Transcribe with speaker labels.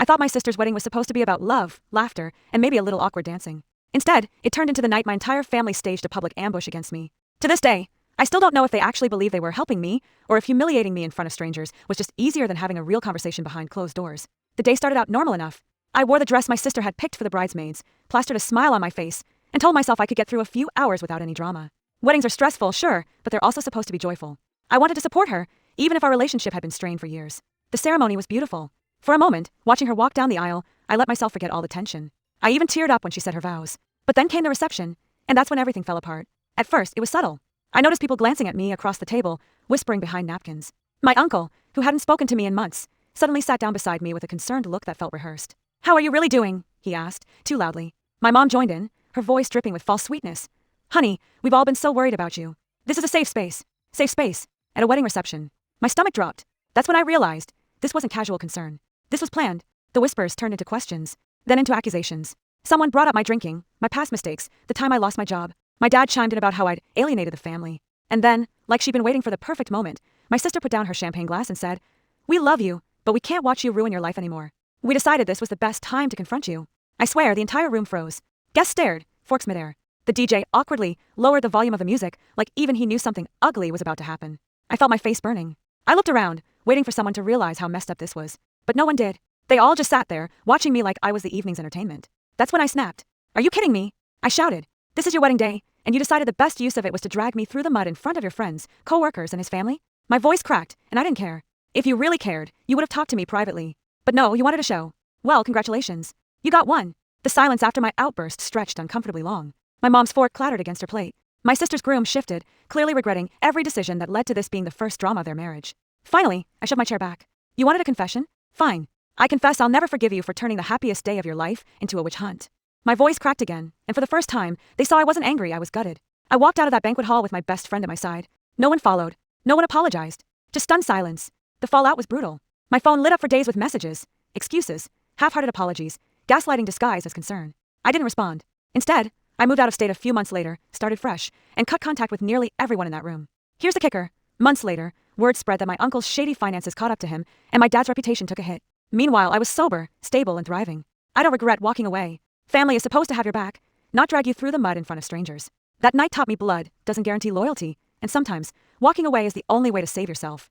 Speaker 1: thought my sister's wedding was supposed to be about love, laughter, and maybe a little awkward dancing. Instead, it turned into the night my entire family staged a public ambush against me. To this day, I still don't know if they actually believe they were helping me, or if humiliating me in front of strangers was just easier than having a real conversation behind closed doors. The day started out normal enough. I wore the dress my sister had picked for the bridesmaids, plastered a smile on my face, and told myself I could get through a few hours without any drama. Weddings are stressful, sure, but they're also supposed to be joyful. I wanted to support her, even if our relationship had been strained for years. The ceremony was beautiful. For a moment, watching her walk down the aisle, I let myself forget all the tension. I even teared up when she said her vows. But then came the reception, and that's when everything fell apart. At first, it was subtle. I noticed people glancing at me across the table, whispering behind napkins. My uncle, who hadn't spoken to me in months, suddenly sat down beside me with a concerned look that felt rehearsed. "How are you really doing?" he asked, too loudly. My mom joined in, her voice dripping with false sweetness. "Honey, we've all been so worried about you. This is a safe space. Safe space. At a wedding reception." My stomach dropped. That's when I realized this wasn't casual concern. This was planned. The whispers turned into questions, then into accusations. Someone brought up my drinking, my past mistakes, the time I lost my job. My dad chimed in about how I'd alienated the family. And then, like she'd been waiting for the perfect moment, my sister put down her champagne glass and said, "We love you, but we can't watch you ruin your life anymore. We decided this was the best time to confront you." I swear, the entire room froze. Guests stared, forks midair. The DJ awkwardly lowered the volume of the music, like even he knew something ugly was about to happen. I felt my face burning. I looked around, waiting for someone to realize how messed up this was. But no one did. They all just sat there, watching me like I was the evening's entertainment. That's when I snapped. "Are you kidding me?" I shouted. "This is your wedding day, and you decided the best use of it was to drag me through the mud in front of your friends, co-workers, and his family?" My voice cracked, and I didn't care. If you really cared, you would have talked to me privately. But no, you wanted a show. Well, congratulations. You got one. The silence after my outburst stretched uncomfortably long. My mom's fork clattered against her plate. My sister's groom shifted, clearly regretting every decision that led to this being the first drama of their marriage. Finally, I shoved my chair back. "You wanted a confession? Fine. I confess I'll never forgive you for turning the happiest day of your life into a witch hunt." My voice cracked again, and for the first time, they saw I wasn't angry, I was gutted. I walked out of that banquet hall with my best friend at my side. No one followed. No one apologized. Just stunned silence. The fallout was brutal. My phone lit up for days with messages, excuses, half-hearted apologies, gaslighting disguised as concern. I didn't respond. Instead, I moved out of state a few months later, started fresh, and cut contact with nearly everyone in that room. Here's the kicker. Months later, word spread that my uncle's shady finances caught up to him, and my dad's reputation took a hit. Meanwhile, I was sober, stable, and thriving. I don't regret walking away. Family is supposed to have your back, not drag you through the mud in front of strangers. That night taught me blood doesn't guarantee loyalty, and sometimes, walking away is the only way to save yourself.